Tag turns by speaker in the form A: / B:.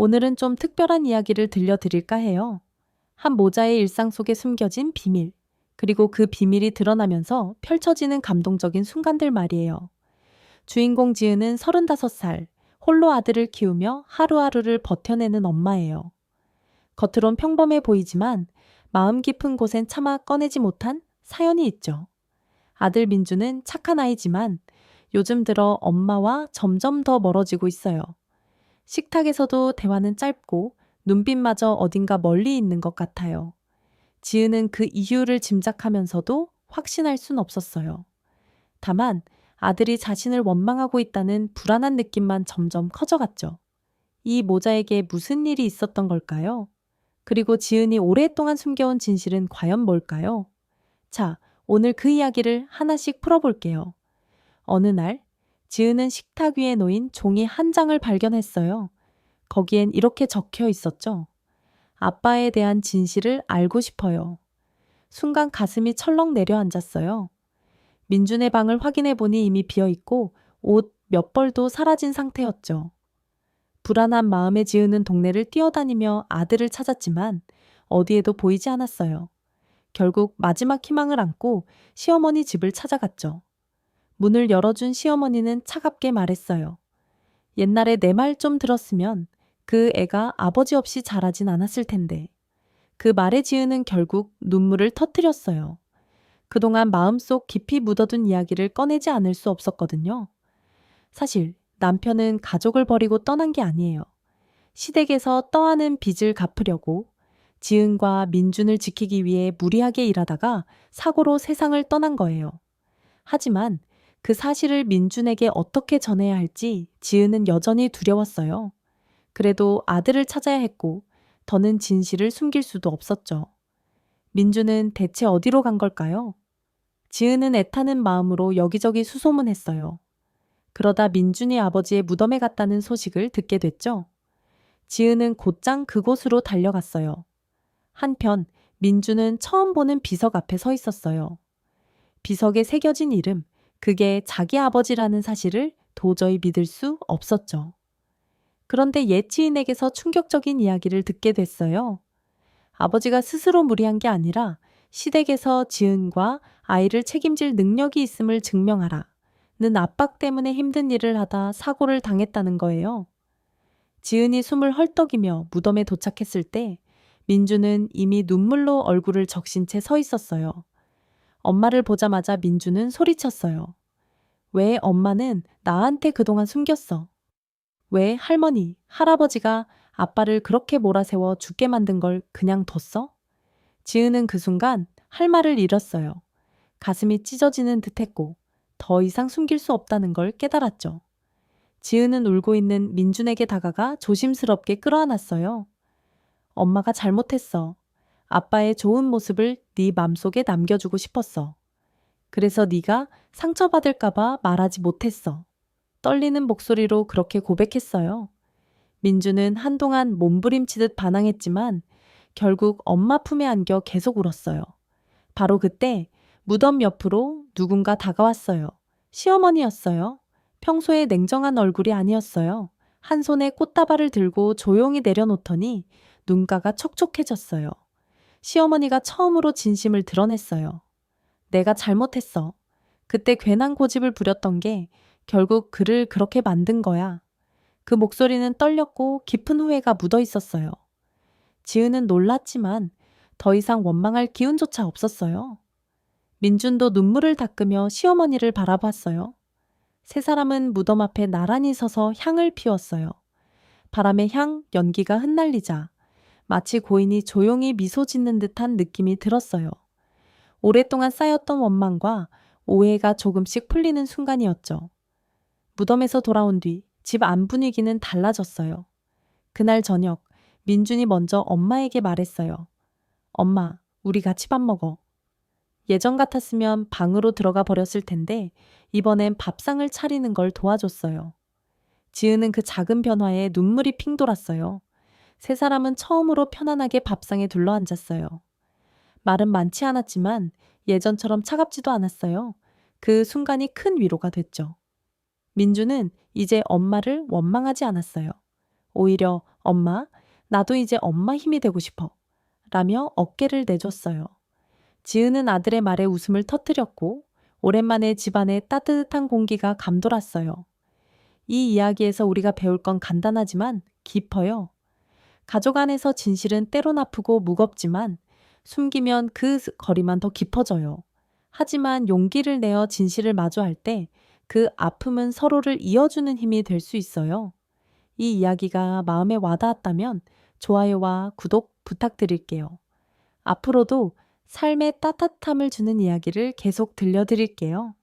A: 오늘은 좀 특별한 이야기를 들려드릴까 해요. 한 모자의 일상 속에 숨겨진 비밀, 그리고 그 비밀이 드러나면서 펼쳐지는 감동적인 순간들 말이에요. 주인공 지은은 35살, 홀로 아들을 키우며 하루하루를 버텨내는 엄마예요. 겉으론 평범해 보이지만 마음 깊은 곳엔 차마 꺼내지 못한 사연이 있죠. 아들 민주는 착한 아이지만 요즘 들어 엄마와 점점 더 멀어지고 있어요. 식탁에서도 대화는 짧고 눈빛마저 어딘가 멀리 있는 것 같아요. 지은은 그 이유를 짐작하면서도 확신할 순 없었어요. 다만 아들이 자신을 원망하고 있다는 불안한 느낌만 점점 커져갔죠. 이 모자에게 무슨 일이 있었던 걸까요? 그리고 지은이 오랫동안 숨겨온 진실은 과연 뭘까요? 자, 오늘 그 이야기를 하나씩 풀어볼게요. 어느 날, 지은은 식탁 위에 놓인 종이 한 장을 발견했어요. 거기엔 이렇게 적혀 있었죠. 아빠에 대한 진실을 알고 싶어요. 순간 가슴이 철렁 내려앉았어요. 민준의 방을 확인해 보니 이미 비어 있고 옷 몇 벌도 사라진 상태였죠. 불안한 마음에 지은은 동네를 뛰어다니며 아들을 찾았지만 어디에도 보이지 않았어요. 결국 마지막 희망을 안고 시어머니 집을 찾아갔죠. 문을 열어준 시어머니는 차갑게 말했어요. 옛날에 내 말 좀 들었으면 그 애가 아버지 없이 자라진 않았을 텐데. 그 말에 지은은 결국 눈물을 터뜨렸어요. 그동안 마음속 깊이 묻어둔 이야기를 꺼내지 않을 수 없었거든요. 사실 남편은 가족을 버리고 떠난 게 아니에요. 시댁에서 떠안은 빚을 갚으려고 지은과 민준을 지키기 위해 무리하게 일하다가 사고로 세상을 떠난 거예요. 하지만 그 사실을 민준에게 어떻게 전해야 할지 지은은 여전히 두려웠어요. 그래도 아들을 찾아야 했고 더는 진실을 숨길 수도 없었죠. 민준은 대체 어디로 간 걸까요? 지은은 애타는 마음으로 여기저기 수소문했어요. 그러다 민준이 아버지의 무덤에 갔다는 소식을 듣게 됐죠. 지은은 곧장 그곳으로 달려갔어요. 한편 민준은 처음 보는 비석 앞에 서 있었어요. 비석에 새겨진 이름, 그게 자기 아버지라는 사실을 도저히 믿을 수 없었죠. 그런데 옛 지인에게서 충격적인 이야기를 듣게 됐어요. 아버지가 스스로 무리한 게 아니라 시댁에서 지은과 아이를 책임질 능력이 있음을 증명하라 는 압박 때문에 힘든 일을 하다 사고를 당했다는 거예요. 지은이 숨을 헐떡이며 무덤에 도착했을 때 민주는 이미 눈물로 얼굴을 적신 채 서 있었어요. 엄마를 보자마자 민주는 소리쳤어요. 왜 엄마는 나한테 그동안 숨겼어? 왜 할머니, 할아버지가 아빠를 그렇게 몰아세워 죽게 만든 걸 그냥 뒀어? 지은은 그 순간 할 말을 잃었어요. 가슴이 찢어지는 듯 했고 더 이상 숨길 수 없다는 걸 깨달았죠. 지은은 울고 있는 민준에게 다가가 조심스럽게 끌어안았어요. 엄마가 잘못했어. 아빠의 좋은 모습을 네 맘속에 남겨주고 싶었어. 그래서 네가 상처받을까봐 말하지 못했어. 떨리는 목소리로 그렇게 고백했어요. 민주는 한동안 몸부림치듯 반항했지만 결국 엄마 품에 안겨 계속 울었어요. 바로 그때 무덤 옆으로 누군가 다가왔어요. 시어머니였어요. 평소에 냉정한 얼굴이 아니었어요. 한 손에 꽃다발을 들고 조용히 내려놓더니 눈가가 촉촉해졌어요. 시어머니가 처음으로 진심을 드러냈어요. 내가 잘못했어. 그때 괜한 고집을 부렸던 게 결국 그를 그렇게 만든 거야. 그 목소리는 떨렸고 깊은 후회가 묻어 있었어요. 지은은 놀랐지만 더 이상 원망할 기운조차 없었어요. 민준도 눈물을 닦으며 시어머니를 바라봤어요. 세 사람은 무덤 앞에 나란히 서서 향을 피웠어요. 바람의 향, 연기가 흩날리자 마치 고인이 조용히 미소 짓는 듯한 느낌이 들었어요. 오랫동안 쌓였던 원망과 오해가 조금씩 풀리는 순간이었죠. 무덤에서 돌아온 뒤 집 안 분위기는 달라졌어요. 그날 저녁 민준이 먼저 엄마에게 말했어요. 엄마, 우리 같이 밥 먹어. 예전 같았으면 방으로 들어가 버렸을 텐데 이번엔 밥상을 차리는 걸 도와줬어요. 지은은 그 작은 변화에 눈물이 핑 돌았어요. 세 사람은 처음으로 편안하게 밥상에 둘러앉았어요. 말은 많지 않았지만 예전처럼 차갑지도 않았어요. 그 순간이 큰 위로가 됐죠. 민주는 이제 엄마를 원망하지 않았어요. 오히려 엄마, 나도 이제 엄마 힘이 되고 싶어. 라며 어깨를 내줬어요. 지은은 아들의 말에 웃음을 터뜨렸고, 오랜만에 집안에 따뜻한 공기가 감돌았어요. 이 이야기에서 우리가 배울 건 간단하지만 깊어요. 가족 안에서 진실은 때론 아프고 무겁지만 숨기면 그 거리만 더 깊어져요. 하지만 용기를 내어 진실을 마주할 때 그 아픔은 서로를 이어주는 힘이 될 수 있어요. 이 이야기가 마음에 와닿았다면 좋아요와 구독 부탁드릴게요. 앞으로도 삶에 따뜻함을 주는 이야기를 계속 들려드릴게요.